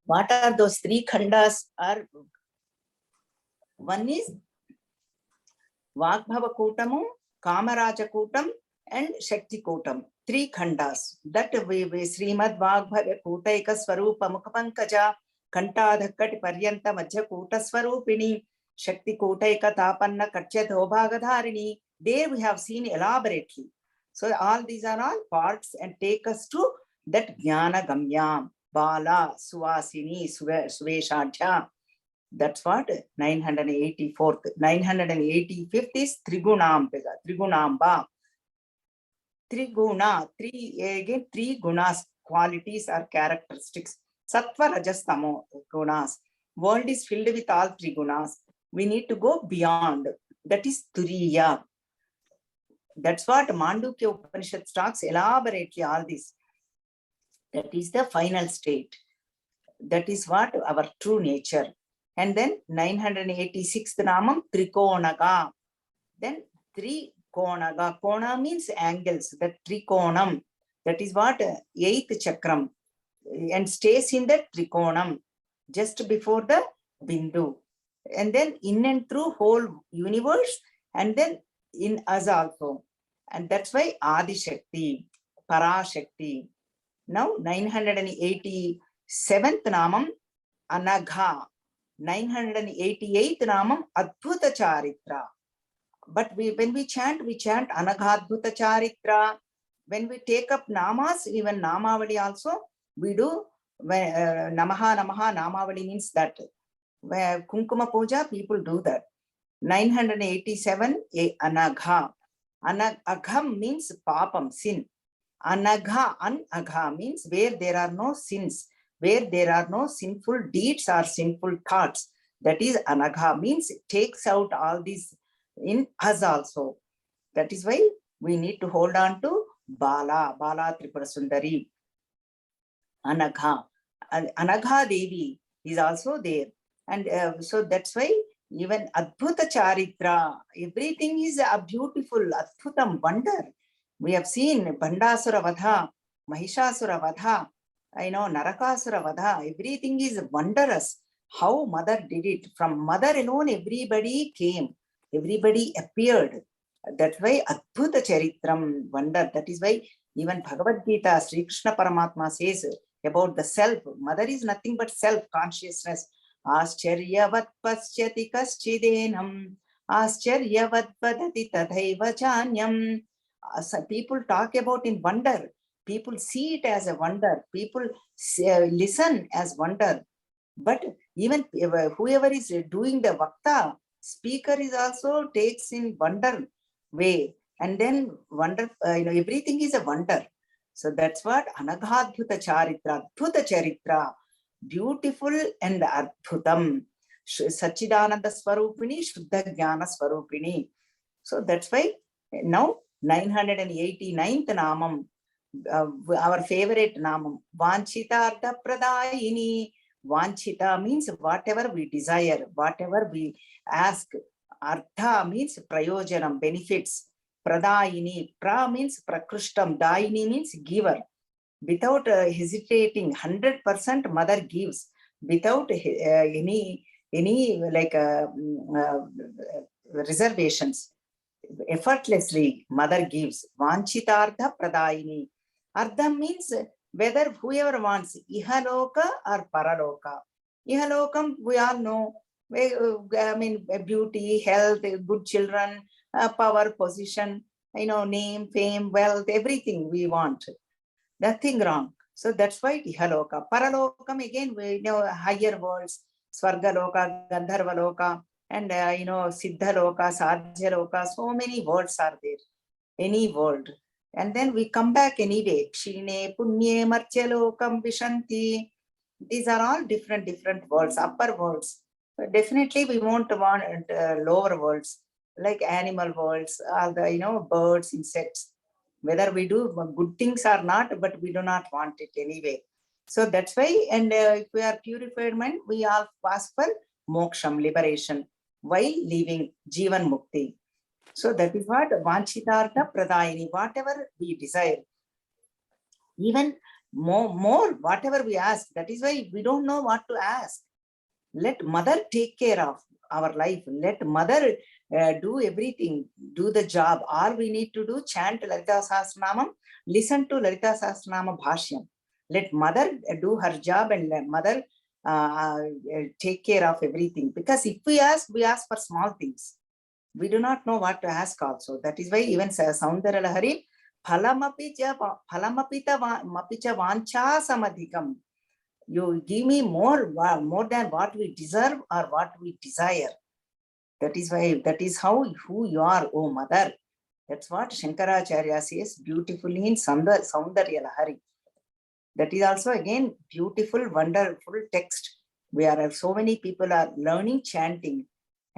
What are those three khandas? One is Vagbhava Kutamu, Kamaraja Kutam, and Shakti Kutam. Three khandas. That way, Srimad Vagbhava Kutaika Swarupa Mukhapankaja, Kantadhakkati Paryanta Majja Kuta Swarupini, Shakti Kutaika Tapanna Katya Dhobhagadharini. There we have seen elaborately. So all these are all parts and take us to that Jnana Gamyam. Bala, Suasini, Sveshadhya. That's what 984th. 985th is Trigunamba. Triguna, three gunas, qualities or characteristics. Sattva, Rajas, Tamo gunas. World is filled with all three gunas. We need to go beyond. That is Turiya. That's what Mandukya Upanishad talks elaborately all this. That is the final state. That is what our true nature. And then 986th namam Trikonaga. Then Trikonaga. Kona means angles. That Trikonam. That is what 8th chakram. And stays in the Trikonam. Just before the Bindu. And then in and through whole universe. And then in us also. And that's why Adi Shakti, Parashakti. Now 987th namam Anagha. 988th namam Adbhuta Charitra. But when we chant Anaghadbhuta Charitra. When we take up namas, even Namavali also, we do Namaha Namavali means that. Where Kunkuma Puja, people do that. 987 Anagha. Anagham means papam, sin. Anagha means where there are no sins, where there are no sinful deeds or sinful thoughts. That is Anagha, means it takes out all these in us also. That is why we need to hold on to Bala Tripura Sundari. Anagha Devi is also there. And so that's why even Adbhuta Charitra, everything is a beautiful, Adbhutam, wonder. We have seen Bandasura Vadha, Mahishasura Vadha, Narakasura Vadha, everything is wondrous. How mother did it. From mother alone, everybody came, everybody appeared. That's why Adbhuta Charitram, wonder. That is why even Bhagavad Gita, Sri Krishna Paramatma says about the self. Mother is nothing but self-consciousness. Ascharyavat pasyati kaschidenam. Ascharyavat vadati tadhaiva chanyam. People talk about in wonder. People see it as a wonder. People listen as wonder. But even whoever is doing the vakta, speaker is also takes in wonder way. And then wonder, everything is a wonder. So that's what Anaghadbhuta Charitra, Adbhuta Charitra, beautiful and Adbhutam. Sachidananda Swarupini, Shuddha Jnana Swarupini. So that's why now 989th Namam, our favorite Namam, Vanchitartha Pradayini. Vanchita means whatever we desire, whatever we ask. Artha means prayojanam, benefits. Pradayini, pra means prakrishtam, dayini means giver. Without hesitating, 100% mother gives. Without any like reservations. Effortlessly, mother gives. Vanchitartha pradayini. Ardham means whether whoever wants, ihaloka or paraloka. Ihalokam, we all know, I mean, beauty, health, good children, power, position, name, fame, wealth, everything we want. Nothing wrong. So that's why ihaloka. Paralokam, again, we know higher worlds, Swargaloka, Gandharvaloka, and Siddhaloka, Sadhyaloka, so many worlds are there. Any world. And then we come back anyway. Kshine, Punye, Marchalokam, Vishanti. These are all different worlds, upper worlds. But definitely we won't want lower worlds, like animal worlds, or the birds, insects. Whether we do good things or not, but we do not want it anyway. So that's why, and if we are purified mind, we all ask for moksham, liberation, while leaving Jivan Mukti. So that is what Vanchitartha Pradayini, whatever we desire. Even more, whatever we ask, that is why we don't know what to ask. Let mother take care of our life. Let mother do everything, do the job. All we need to do, chant Lalita Sahasranamam, listen to Lalita Sahasranama Bhashyam. Let mother do her job, and let mother take care of everything. Because if we ask for small things. We do not know what to ask also. That is why even Saundara Lahari, Phalamapita vancha samadhikam. You give me more than what we deserve or what we desire. That is why, that is who you are, O mother. That's what Shankaracharya says beautifully in Saundarya Lahari. That is also again beautiful, wonderful text. So many people are learning chanting.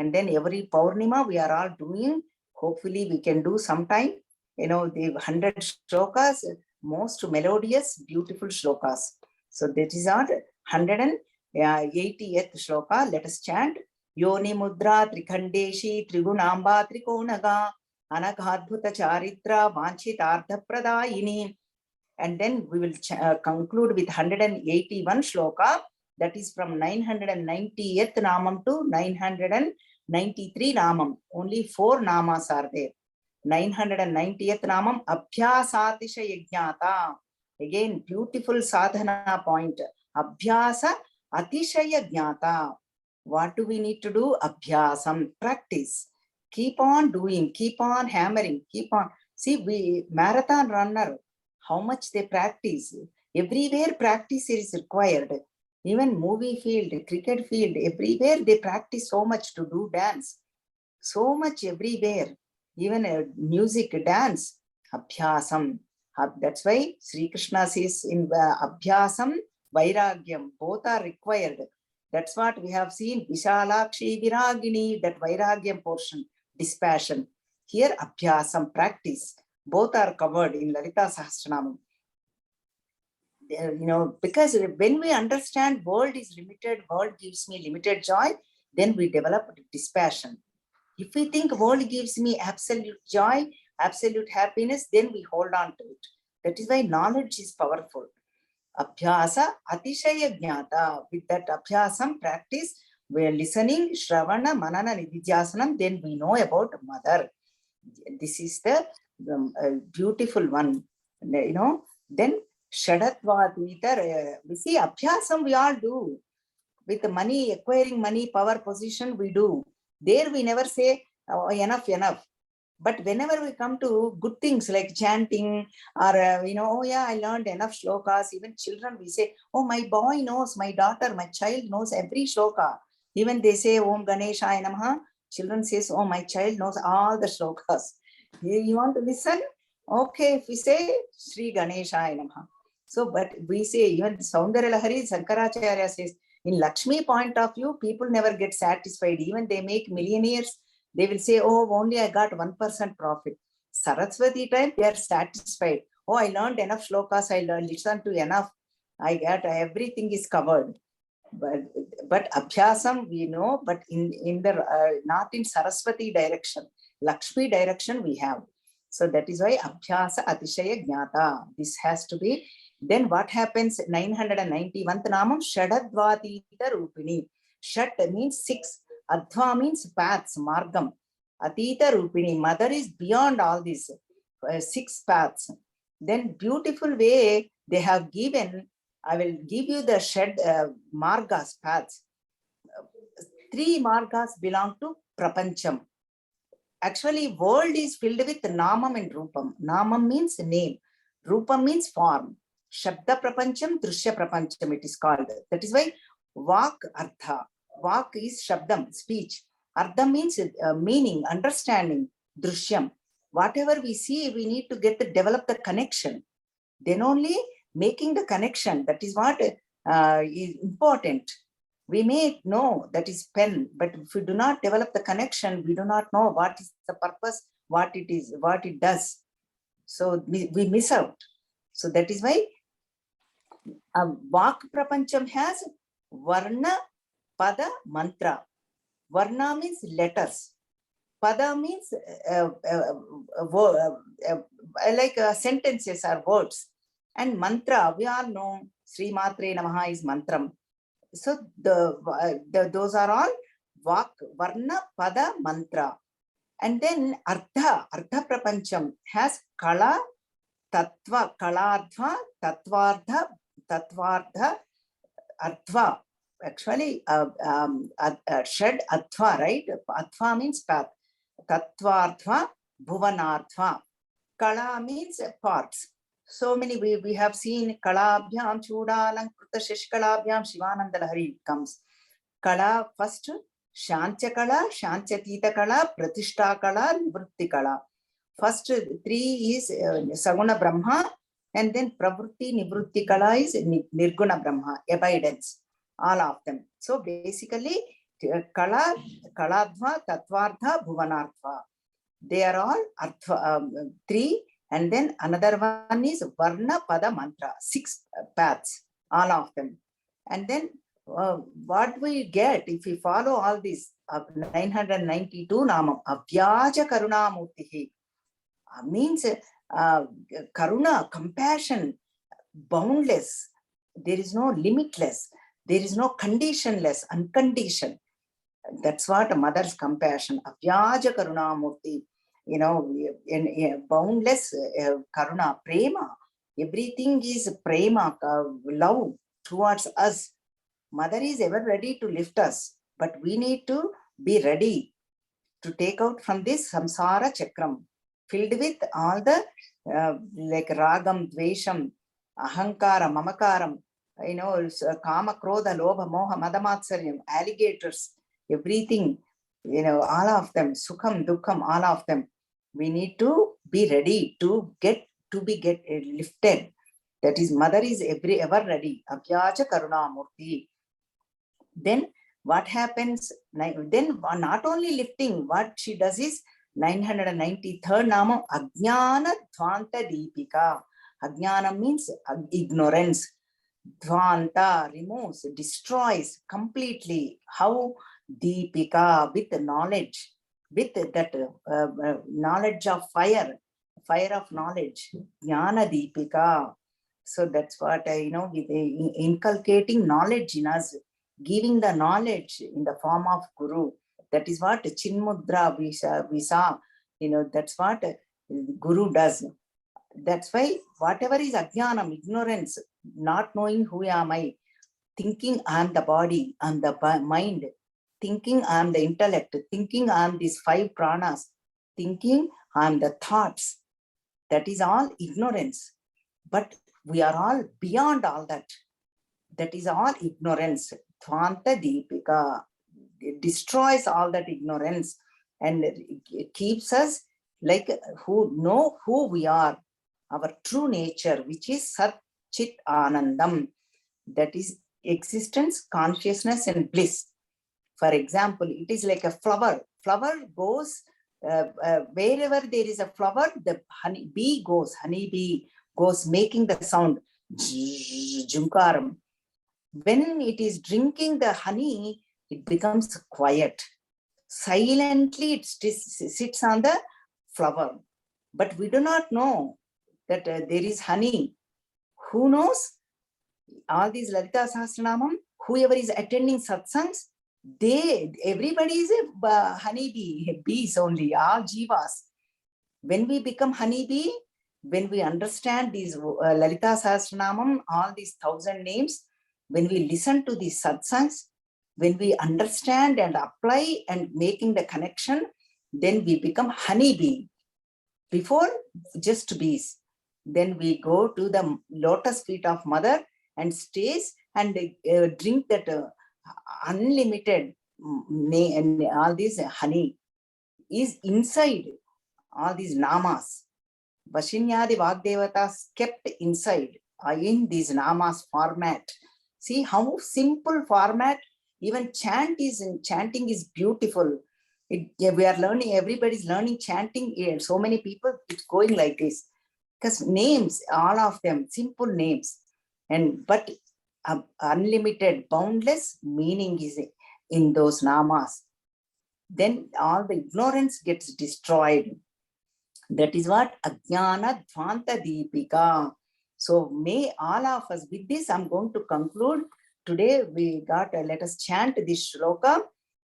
And then every Paurnima we are all doing. Hopefully we can do sometime. The 100 shlokas, most melodious, beautiful shlokas. So that is our 180th shloka. Let us chant. Yoni mudra trikhandeshi trigunamba trikonaga anaghadbhuta charitra vanchitartha pradayini. And then we will conclude with 181 shloka. That is from 990th Namam to 993 Namam. Only 4 Namas are there. 990th Namam, Abhyasatisha Yajnata. Again, beautiful sadhana point. Abhyasa Atishaya Jnata. What do we need to do? Abhyasam, practice. Keep on doing, keep on hammering, keep on. See, we marathon runner, how much they practice. Everywhere practice is required. Even movie field, cricket field, everywhere they practice so much to do dance. So much everywhere. Even music, dance, abhyasam. That's why Sri Krishna says in abhyasam, vairagyam, both are required. That's what we have seen. Vishalakshi viragini, that vairagyam portion, dispassion. Here abhyasam, practice. Both are covered in Lalita Sahasranamam. Because when we understand world is limited, world gives me limited joy, then we develop dispassion. If we think world gives me absolute joy, absolute happiness, then we hold on to it. That is why knowledge is powerful. Abhyasa atishaya jnata. With that abhyasam practice, we are listening, shravana, manana, nididhyasanam, then we know about mother. This is the beautiful one. Then Shadatvat, we see abhyasam we all do. with the money, acquiring money, power, position, we do. There we never say, oh, enough, enough. But whenever we come to good things like chanting or, oh yeah, I learned enough shlokas. Even children, we say, oh, my boy knows, my daughter, my child knows every shloka. Even they say, Om Ganeshaya Namaha. Children says, oh, my child knows all the shlokas. You want to listen? Okay, if we say Sri Ganeshaya Namaha. So, but we say, even Saundarya Lahari, Sankaracharya says, in Lakshmi point of view, people never get satisfied. Even they make millionaires, they will say, oh, only I got 1% profit. Saraswati time, they are satisfied. Oh, I learned enough shlokas, I listened to enough. I got everything is covered. But Abhyasam, we know, but in the not in Saraswati direction, Lakshmi direction we have. So that is why Abhyasa Atishaya Jnata. This has to be. Then what happens? 991th Namam Shadadvatita Rupini. Shat means 6. Adva means paths, Margam. Atita Rupini. Mother is beyond all these 6 paths. Then beautiful way they have given. I will give you the margas, paths. 3 margas belong to Prapancham. Actually, world is filled with Namam and Rupam. Namam means name. Rupam means form. Shabda Prapancham, Drushya Prapancham it is called. That is why Vak Artha. Vak is Shabdam, speech. Artha means meaning, understanding. Drushyam. Whatever we see, we need to develop the connection. Then only making the connection, that is what is important. We may know that is pen, but if we do not develop the connection, we do not know what is the purpose, what it is, what it does. So we miss out. So that is why Vak Prapancham has Varna, Pada, Mantra. Varna means letters. Pada means like sentences or words. And mantra, we all know Sri Matre Namaha is mantram. So those are all Vak, Varna, Pada, Mantra. And then Artha Prapancham has Kala, Tattva, Kaladva, Tattvartha, Artva. Actually, Shad Atva, right? Atva means path. Tattvartva, Bhuvanartva. Kala means parts. So many we have seen Kalabhyam, Chudalankrita Shishkalabhyam, Shivananda Lahari comes. Kala first, Shancha Kala, Shanchatita Kala, Pratishta Kala, Nivrutti Kala. First 3 is Saguna Brahma, and then Pravrutti Nivrutti Kala is Nirguna Brahma, abidance. All of them. So basically, Kala, Kaladva, Tattvartha, Bhuvanartva. They are all 3. And then another one is Varna, Pada, Mantra. 6 paths, all of them. And then what we get if we follow all these 992 Namam, Avyaja Karuna Murtihi, means Karuna, compassion, boundless. There is no limitless. There is no conditionless, unconditioned. That's what a mother's compassion. Avyaja Karuna Murti. In boundless karuna, prema. Everything is prema, love towards us. Mother is ever ready to lift us, but we need to be ready to take out from this samsara chakram, filled with all the like ragam, dvesham, ahankara, mamakaram, kama, krodha, lobha, moha, madamatsarya, alligators, everything, all of them, sukham, dukham, all of them. We need to be ready to get lifted. That is, mother is ever ready. Abhyaja Karuna Murti. Then what happens? Then not only lifting, what she does is 993rd Nama Ajnana Dhvanta Deepika. Ajnana means ignorance. Dhvanta removes, destroys completely. How? Deepika, with knowledge. With that knowledge of fire of knowledge, Jnana Deepika. So that's what with inculcating knowledge in us, giving the knowledge in the form of Guru. That is what Chinmudra we saw. That's what Guru does. That's why whatever is Ajnanam, ignorance, not knowing who am I, thinking I am the body, I am the mind, thinking I am the intellect, thinking I am these 5 pranas, thinking I am the thoughts. That is all ignorance. But we are all beyond all that. That is all ignorance. Dhvanta Deepika. It destroys all that ignorance and it keeps us like who know who we are, our true nature, which is Sat Chit Anandam. That is existence, consciousness, and bliss. For example, it is like a flower. Flower goes wherever there is a flower, the honey bee goes, honey bee goes making the sound junkaram. When it is drinking the honey, it becomes quiet. Silently, it sits on the flower. But we do not know that there is honey. Who knows? All these Lalita Sahasranamam, whoever is attending satsangs, everybody is a honeybee, bees only, all jivas. When we become honeybee, when we understand these Lalita Sahasranamam, all these 1,000 names, when we listen to these satsangs, when we understand and apply and making the connection, then we become honeybee. Before, just bees. Then we go to the lotus feet of mother and stays and drink that unlimited and all this honey is inside all these namas. Vashinyadi Vagdevatas kept inside in these namas format. See how simple format, even chanting is beautiful. We are learning, everybody's learning chanting here. So many people, it's going like this. Because names, all of them, simple names. But unlimited, boundless meaning is in those namas. Then all the ignorance gets destroyed. That is what Ajnana Dhvanta Deepika. So may all of us, with this I'm going to conclude. Today we got, let us chant this shloka,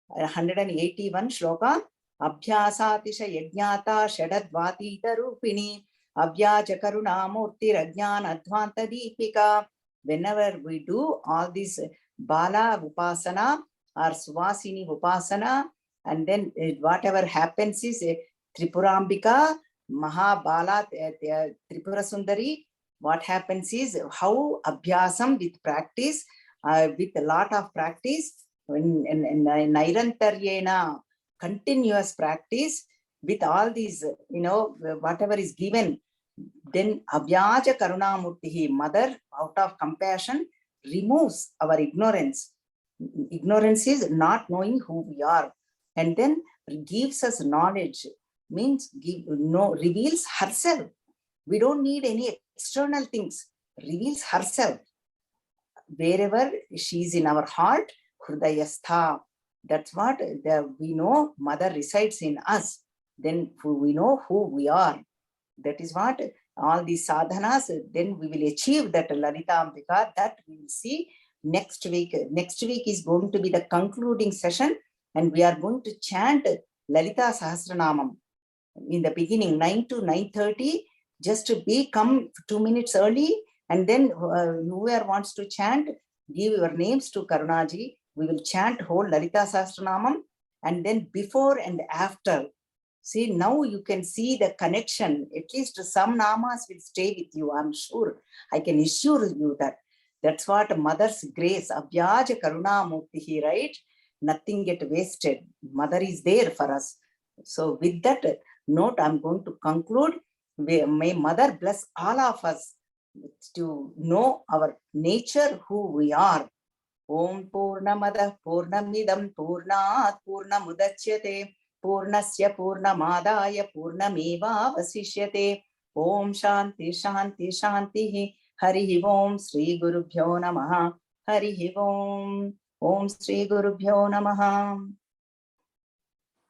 181 shloka. Abhyasatisha yajnata shadadvatita rupini Avyaja Karuna Murti Rajnana Dhvanta Deepika. Whenever we do all this Bala Upasana or Swasini Upasana, and then whatever happens is Tripurambika, Mahabala, Tripura Sundari, what happens is how Abhyasam with practice, with a lot of practice, Nairantaryena, continuous practice, with all these, whatever is given, then Avyaja Karunamurtihi, mother, out of compassion, removes our ignorance. Ignorance is not knowing who we are, and then gives us knowledge, means reveals herself. We don't need any external things, reveals herself. Wherever she is in our heart, Hrudayastha, that's what we know mother resides in us. Then we know who we are. That is what all these sadhanas, then we will achieve that Lalita Ambika, that we will see next week. Next week is going to be the concluding session, and we are going to chant Lalita Sahasranamam in the beginning, 9 to 9:30, just to come 2 minutes early, and then whoever wants to chant, give your names to Karunaji. We will chant whole Lalita Sahasranamam, and then before and after. See, now you can see the connection. At least some namas will stay with you, I'm sure. I can assure you that. That's what mother's grace, Abhyaja Karuna Murtihi, right? Nothing get wasted. Mother is there for us. So with that note, I'm going to conclude. May mother bless all of us to know our nature, who we are. Om Purnamada Purnamidam Purnat Purnamudachyate Purnasya Purnamadaya Purnameva Vasishyate. Om Shanti Shanti Shanti. Hari Om Sri Gurubhyo Namaha. Hari Om. Om Sri Gurubhyo Namaha.